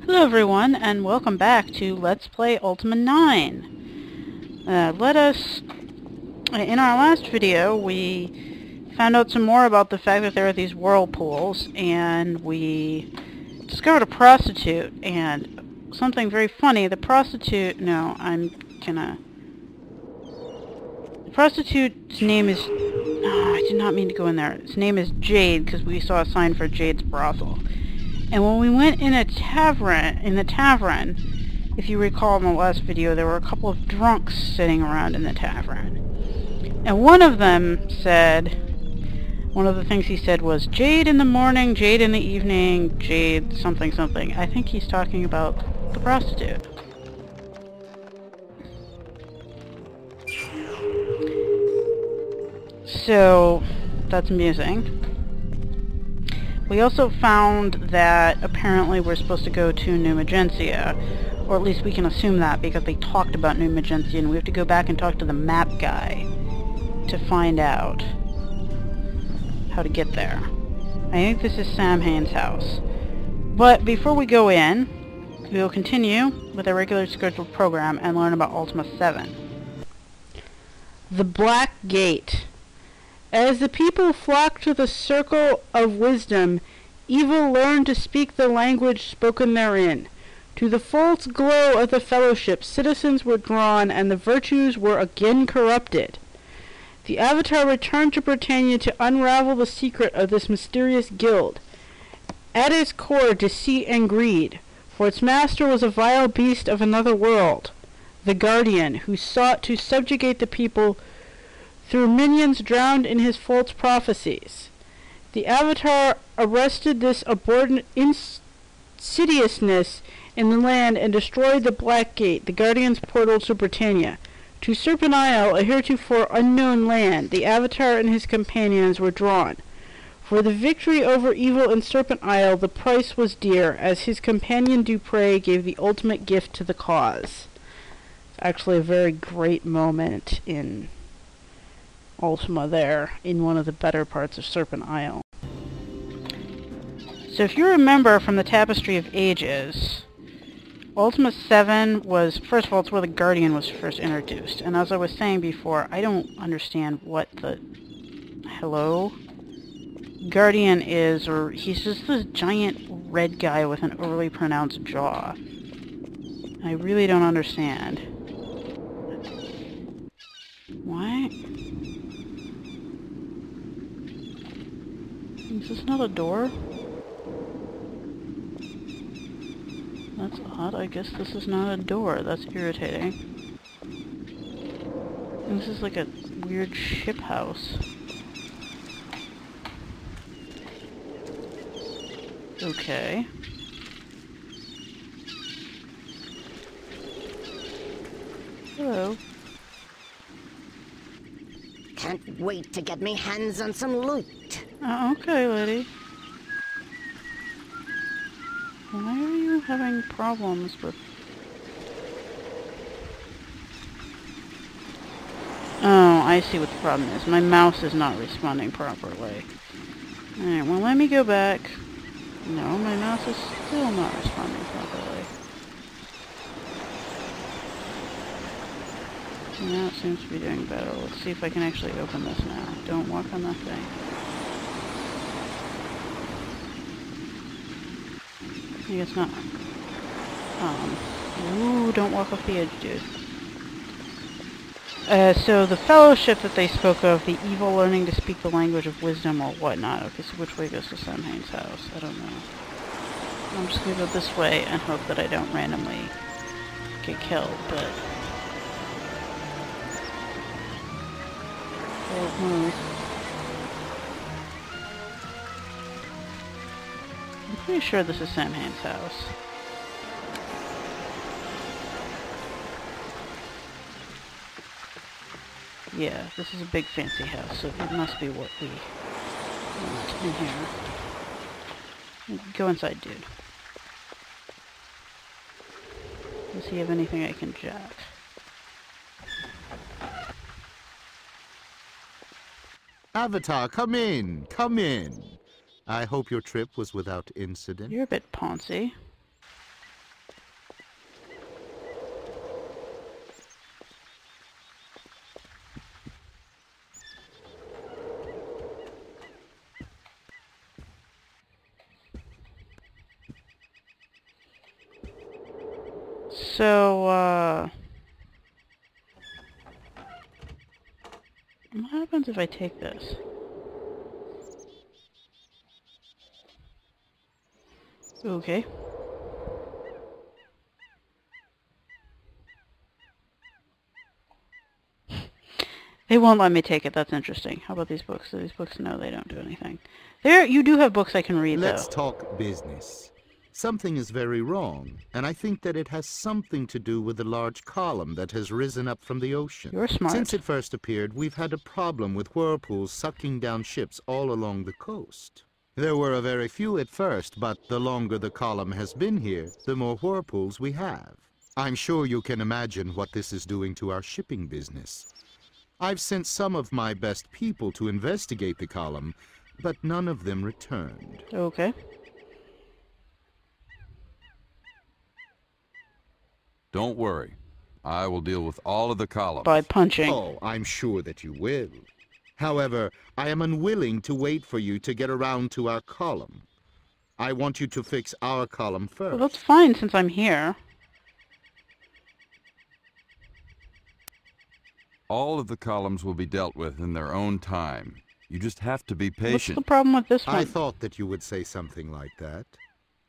Hello everyone, and welcome back to Let's Play Ultima 9. In our last video, we found out some more about the fact that there are these whirlpools, and we discovered a prostitute, and something very funny, the prostitute's name is... Oh, I did not mean to go in there. His name is Jade, because we saw a sign for Jade's brothel. And when we went in the tavern, if you recall in the last video, there were a couple of drunks sitting around in the tavern. And one of the things he said was, Jade in the morning, Jade in the evening, Jade something something. I think he's talking about the prostitute. So, that's amusing. We also found that apparently we're supposed to go to New Magencia, or at least we can assume that because they talked about New Magencia, and we have to go back and talk to the map guy to find out how to get there. I think this is Samhayne's house. But before we go in, we will continue with our regular scheduled program and learn about Ultima 7. The Black Gate. As the people flocked to the circle of wisdom, evil learned to speak the language spoken therein. To the false glow of the fellowship, citizens were drawn, and the virtues were again corrupted. The Avatar returned to Britannia to unravel the secret of this mysterious guild. At its core, deceit and greed, for its master was a vile beast of another world, the Guardian, who sought to subjugate the people through minions drowned in his false prophecies. The Avatar arrested this abhorrent insidiousness in the land and destroyed the Black Gate, the Guardian's portal to Britannia. To Serpent Isle, a heretofore unknown land, the Avatar and his companions were drawn. For the victory over evil in Serpent Isle, the price was dear, as his companion Dupre gave the ultimate gift to the cause. It's actually a very great moment in Ultima there, in one of the better parts of Serpent Isle. So if you remember from the Tapestry of Ages, Ultima 7 was, first of all, it's where the Guardian was first introduced. And as I was saying before, I don't understand what the... Hello? Guardian is, or he's just this giant red guy with an overly pronounced jaw. I really don't understand. What? Is this not a door? That's odd. I guess this is not a door. That's irritating. This is like a weird ship house. Okay. Hello. Can't wait to get me hands on some loot. Okay, lady. Why are you having problems with... Oh, I see what the problem is. My mouse is not responding properly. Alright, well let me go back. No, my mouse is still not responding properly. Now it seems to be doing better. Let's see if I can actually open this now. Don't walk on that thing. I guess not. Ooh, don't walk off the edge, dude. So the fellowship that they spoke of, the evil learning to speak the language of wisdom or whatnot. Okay, so which way goes to Samhayne's house? I don't know. I'm just gonna go this way and hope that I don't randomly get killed, but... Don't move. I'm pretty sure this is Samhayne's house. Yeah, this is a big fancy house, so it must be what we want in here. Go inside, dude. Does he have anything I can jack? Avatar, come in, come in. I hope your trip was without incident. You're a bit poncy. So, what happens if I take this? Okay. They won't let me take it. That's interesting. How about these books? These books, no, they don't do anything. There, you do have books I can read, Let's though. talk business. Something is very wrong, and I think that it has something to do with the large column that has risen up from the ocean. You're smart. Since it first appeared, we've had a problem with whirlpools sucking down ships all along the coast. There were a very few at first, but the longer the column has been here, the more whirlpools we have. I'm sure you can imagine what this is doing to our shipping business. I've sent some of my best people to investigate the column, but none of them returned. Okay. Don't worry. I will deal with all of the columns. By punching. Oh, I'm sure that you will. However, I am unwilling to wait for you to get around to our column. I want you to fix our column first. Well, that's fine since I'm here. All of the columns will be dealt with in their own time. You just have to be What's patient. the problem with this one? I thought that you would say something like that.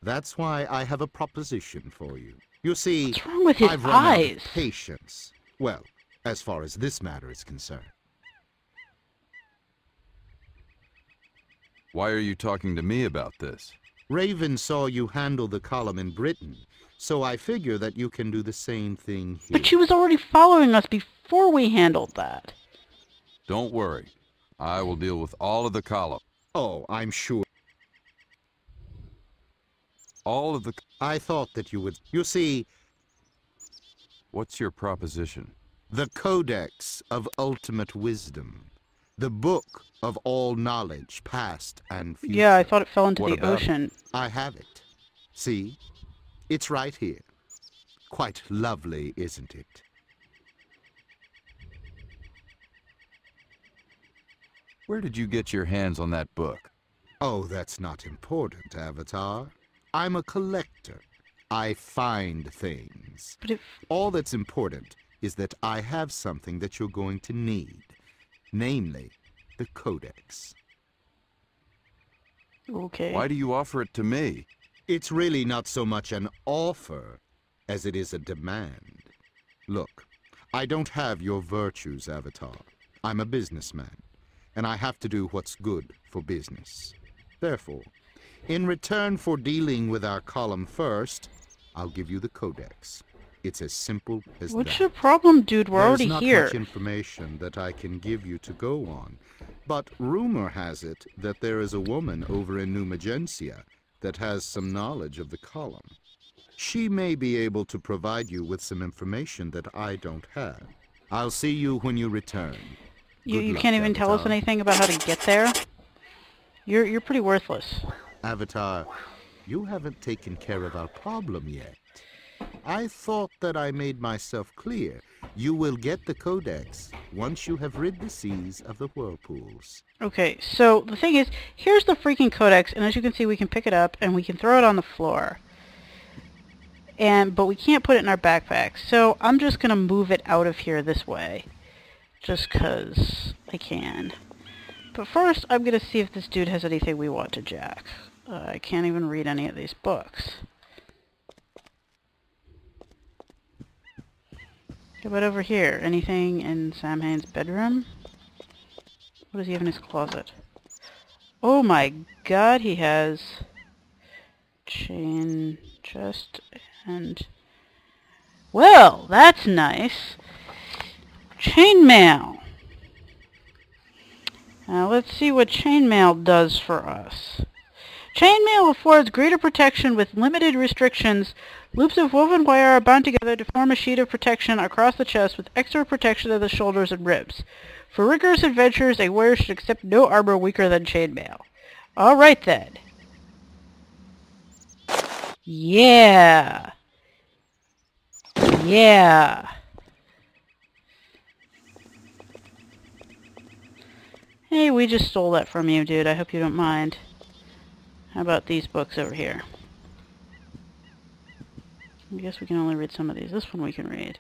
That's why I have a proposition for you. You see, What's wrong with his I've run out eyes? of patience. Well, as far as this matter is concerned. Why are you talking to me about this? Raven saw you handle the column in Britain, so I figure that you can do the same thing here. But she was already following us before we handled that. Don't worry. I will deal with all of the columns. Oh, I'm sure. All of the... I thought that you would... You see, What's your proposition? the Codex of Ultimate Wisdom. The book of all knowledge, past and future. Yeah, I thought it fell into What the about it? ocean. I have it. See? It's right here. Quite lovely, isn't it? Where did you get your hands on that book? Oh, that's not important, Avatar. I'm a collector. I find things. But if... All that's important is that I have something that you're going to need. Namely, the Codex. Okay. Why do you offer it to me? It's really not so much an offer as it is a demand. Look, I don't have your virtues, Avatar. I'm a businessman, and I have to do what's good for business. Therefore, in return for dealing with our column first, I'll give you the Codex. It's as simple as What's that. your problem, dude? We're already There's here. not much information that I can give you to go on, but rumor has it that there is a woman over in New Magentia that has some knowledge of the column. She may be able to provide you with some information that I don't have. I'll see you when you return. You Good luck, can't even tell us Avatar. anything about how to get there? You're pretty worthless. Avatar, you haven't taken care of our problem yet. I thought that I made myself clear. You will get the Codex once you have rid the seas of the whirlpools. Okay, so the thing is, here's the freaking Codex, and as you can see, we can pick it up and we can throw it on the floor. But we can't put it in our backpack, so I'm just gonna move it out of here this way. Just 'cause I can. But first, I'm gonna see if this dude has anything we want to jack. I can't even read any of these books. How about over here? Anything in Samhayne's bedroom? What does he have in his closet? Oh my god, he has chain chest and... Well, that's nice. Chainmail. Now let's see what chainmail does for us. Chainmail affords greater protection with limited restrictions. Loops of woven wire are bound together to form a sheet of protection across the chest with extra protection of the shoulders and ribs. For rigorous adventures, a warrior should accept no armor weaker than chainmail. Alright then. Yeah. Yeah. Hey, we just stole that from you, dude. I hope you don't mind. How about these books over here? I guess we can only read some of these. This one we can read.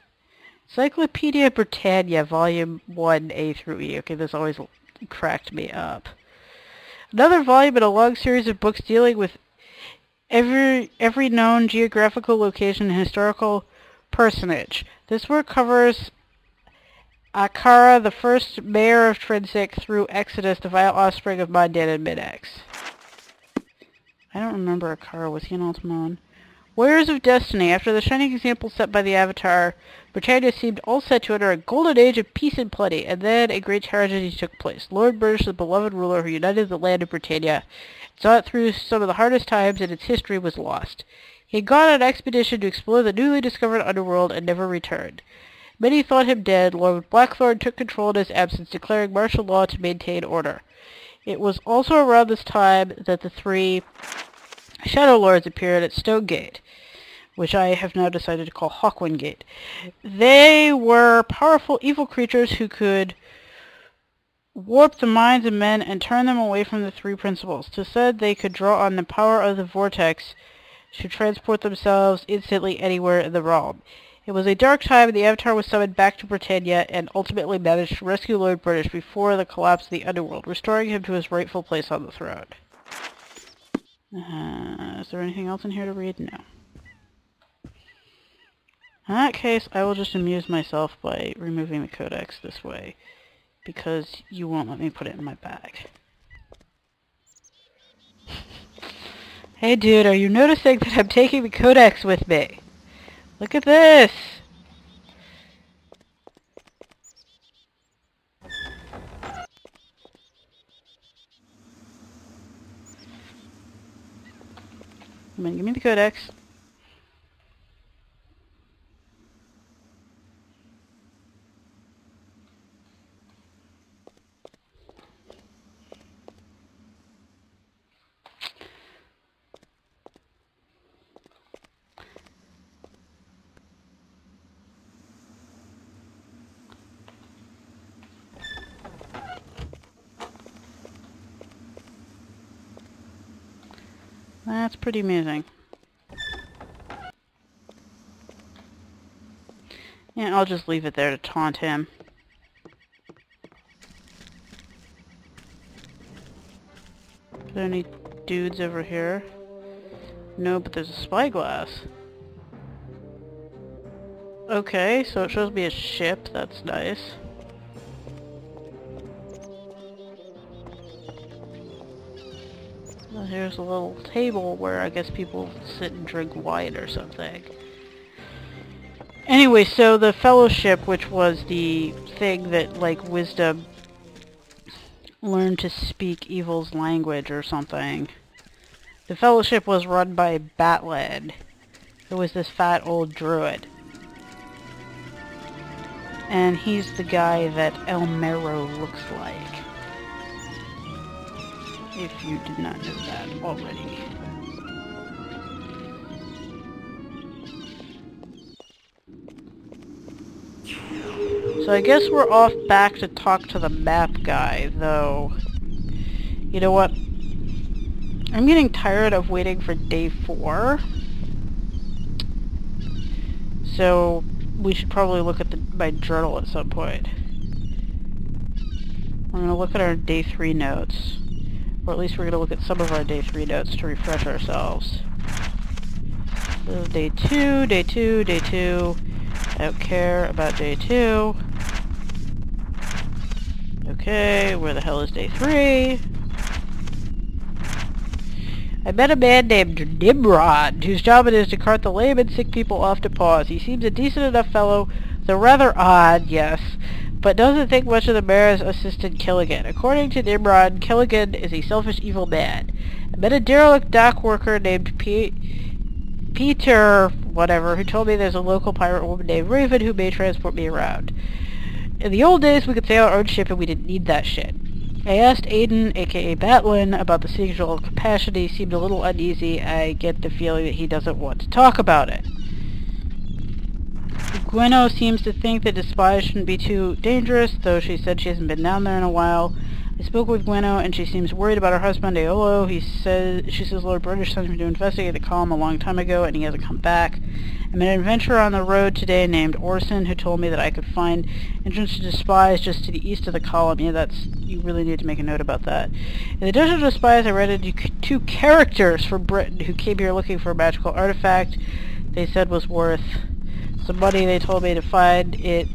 Encyclopedia Britannia, Volume 1, A through E. Okay, this always cracked me up. Another volume in a long series of books dealing with every known geographical location and historical personage. This work covers Akara, the first mayor of Trinsic, through Exodus, the vile offspring of Mondan and Midex. I don't remember Akara. Was he an Ultima? Warriors of Destiny. After the shining example set by the Avatar, Britannia seemed all set to enter a golden age of peace and plenty, and then a great tragedy took place. Lord British, the beloved ruler who united the land of Britannia, saw it through some of the hardest times, and its history was lost. He had gone on an expedition to explore the newly discovered underworld and never returned. Many thought him dead. Lord Blackthorn took control in his absence, declaring martial law to maintain order. It was also around this time that the three Shadow Lords appeared at Stonegate, which I have now decided to call Hawkwind Gate. They were powerful evil creatures who could warp the minds of men and turn them away from the three principles. 'Tis said they could draw on the power of the vortex to transport themselves instantly anywhere in the realm. It was a dark time, and the Avatar was summoned back to Britannia and ultimately managed to rescue Lord British before the collapse of the underworld, restoring him to his rightful place on the throne. Is there anything else in here to read? No. In that case, I will just amuse myself by removing the Codex this way, because you won't let me put it in my bag. Hey dude, are you noticing that I'm taking the Codex with me? Look at this! Come on, give me the Codex. That's pretty amusing. Yeah, I'll just leave it there to taunt him. Are there any dudes over here? No, but there's a spyglass. Okay, so it shows me a ship. That's nice. Here's a little table where I guess people sit and drink wine or something. Anyway, so the Fellowship, which was the thing that, like, Wisdom learned to speak evil's language or something. The Fellowship was run by Batland, who was this fat old druid. And he's the guy that El Mero looks like. If you did not know that already. So I guess we're off back to talk to the map guy, though. You know what? I'm getting tired of waiting for day 4. So we should probably look at my journal at some point. We're going to look at our day 3 notes. Or at least we're going to look at some of our day 3 notes to refresh ourselves. So day 2, day 2, day 2. I don't care about day 2. Okay, where the hell is day 3? I met a man named Nimrod, whose job it is to cart the lame and sick people off to pause. He seems a decent enough fellow, though rather odd, yes, but doesn't think much of the mayor's assistant Killigan. According to Nimrod, Killigan is a selfish, evil man. I met a derelict dock worker named Peter, whatever, who told me there's a local pirate woman named Raven who may transport me around. In the old days, we could sail our own ship and we didn't need that shit. I asked Aiden, aka Batlin, about the sexual compassion. He seemed a little uneasy. I get the feeling that he doesn't want to talk about it. Gweno seems to think that Despise shouldn't be too dangerous, though she said she hasn't been down there in a while. I spoke with Gweno, and she seems worried about her husband, Aolo. She says Lord British sent him to investigate the column a long time ago, and he hasn't come back. I met an adventurer on the road today named Orson, who told me that I could find entrance to the Spies just to the east of the column. Yeah, you really need to make a note about that. In the Desert of the Spies, I read two characters from Britain who came here looking for a magical artifact they said was worth some money. They told me to find it.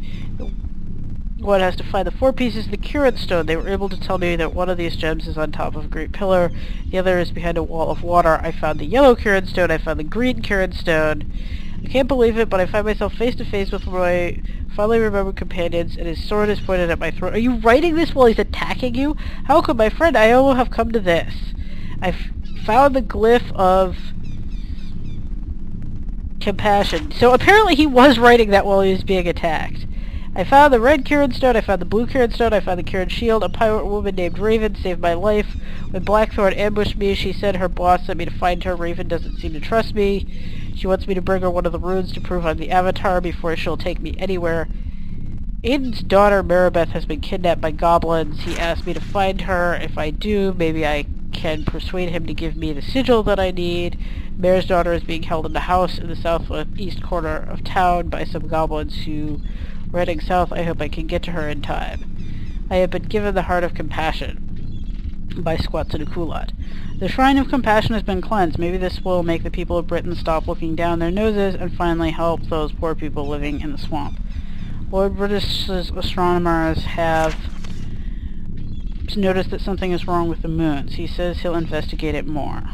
One has to find the 4 pieces of the Current Stone. They were able to tell me that one of these gems is on top of a great pillar, the other is behind a wall of water. I found the yellow Current Stone, I found the green Current Stone. I can't believe it, but I find myself face to face with my finally remembered companions, and his sword is pointed at my throat. Are you writing this while he's attacking you? How could my friend Iolo have come to this? I found the glyph of compassion. So apparently he was writing that while he was being attacked. I found the red Current Stone, I found the blue Current Stone, I found the Current Shield. A pirate woman named Raven saved my life. When Blackthorn ambushed me, she said her boss sent me to find her. Raven doesn't seem to trust me. She wants me to bring her one of the runes to prove I'm the Avatar before she'll take me anywhere. Aiden's daughter, Maribeth, has been kidnapped by goblins. He asked me to find her. If I do, maybe I can persuade him to give me the sigil that I need. Mare's daughter is being held in the house in the southeast corner of town by some goblins who are heading south. I hope I can get to her in time. I have been given the Heart of Compassion by Squatsanukulat. The Shrine of Compassion has been cleansed. Maybe this will make the people of Britain stop looking down their noses and finally help those poor people living in the swamp. Lord British's astronomers have noticed that something is wrong with the moons. He says he'll investigate it more.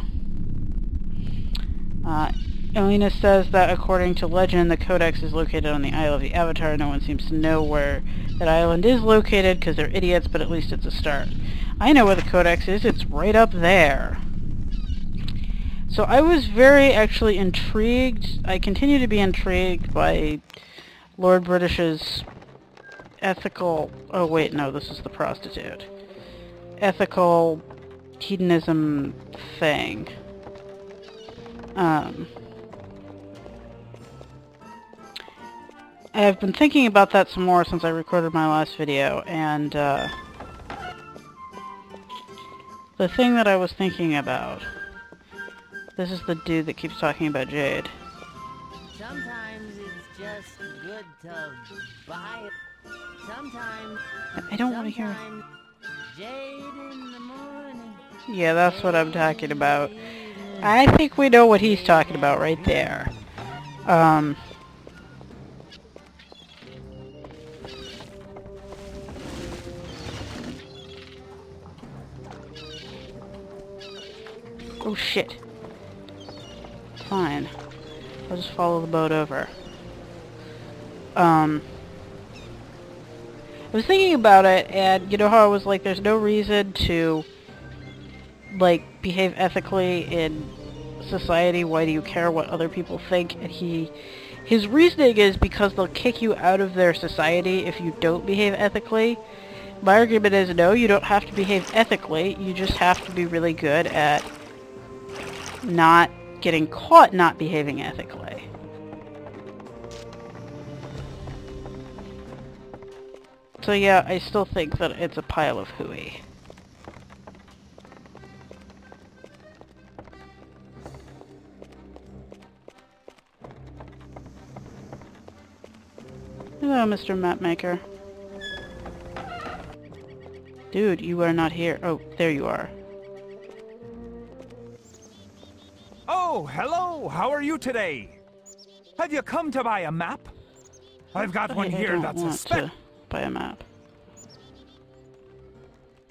Elena says that according to legend, the Codex is located on the Isle of the Avatar. No one seems to know where that island is located because they're idiots, but at least it's a start. I know where the Codex is. It's right up there. So I was very actually intrigued. I continue to be intrigued by Lord British's ethical... Oh wait, no, this is the prostitute. Ethical hedonism thing. I've been thinking about that some more since I recorded my last video, and the thing that I was thinking about... This is the dude that keeps talking about Jade. Sometimes it's just good to buy it. Sometimes... I don't want to hear... Jade in the morning. Yeah, that's what I'm talking about. I think we know what he's talking about right there. Oh shit. Fine. I'll just follow the boat over. I was thinking about it, and you know how I was like, there's no reason to, like, behave ethically in society. Why do you care what other people think? And his reasoning is because they'll kick you out of their society if you don't behave ethically. My argument is, no, you don't have to behave ethically. You just have to be really good at not getting caught not behaving ethically. So yeah, I still think that it's a pile of hooey. Hello, Mr. Mapmaker. Dude, you are not here. Oh, there you are. Oh, hello! How are you today? Have you come to buy a map? I've got one here that's a spec. To buy a map.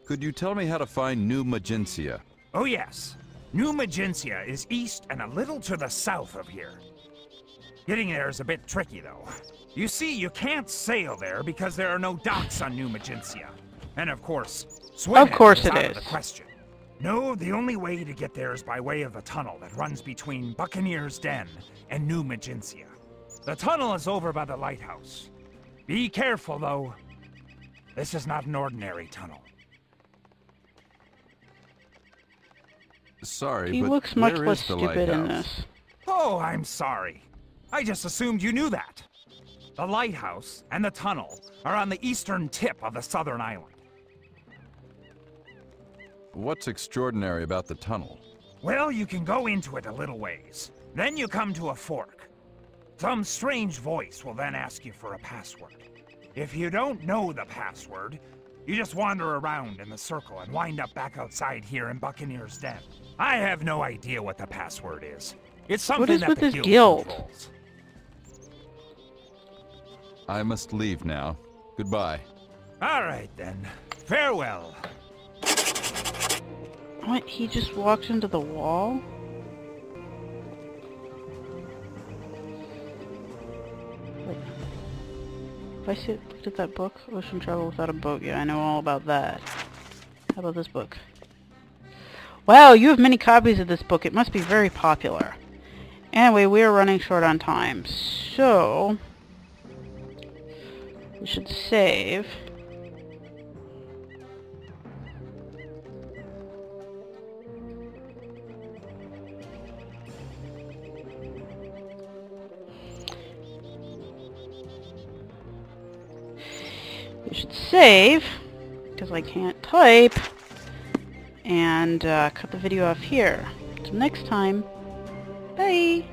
Could you tell me how to find New Magencia? Oh yes. New Magencia is east and a little to the south of here. Getting there is a bit tricky though. You see, you can't sail there because there are no docks on New Magencia. And of course, swimming is out of the question. No, the only way to get there is by way of a tunnel that runs between Buccaneer's Den and New Magencia. The tunnel is over by the lighthouse. Be careful, though. This is not an ordinary tunnel. Sorry, he but looks much where less is the stupid in lighthouse? this. Oh, I'm sorry. I just assumed you knew that. The lighthouse and the tunnel are on the eastern tip of the southern island. What's extraordinary about the tunnel? Well, you can go into it a little ways. Then you come to a fork. Some strange voice will then ask you for a password. If you don't know the password, you just wander around in the circle and wind up back outside here in Buccaneer's Den. I have no idea what the password is. It's something that the guild controls. I must leave now. Goodbye. All right, then. Farewell. What? He just walked into the wall? Wait. Have I looked at that book? Ocean Travel Without a Boat. Yeah, I know all about that. How about this book? Wow, you have many copies of this book. It must be very popular. Anyway, we are running short on time, so we should save. We should save, because I can't type, and cut the video off here. Till next time, bye!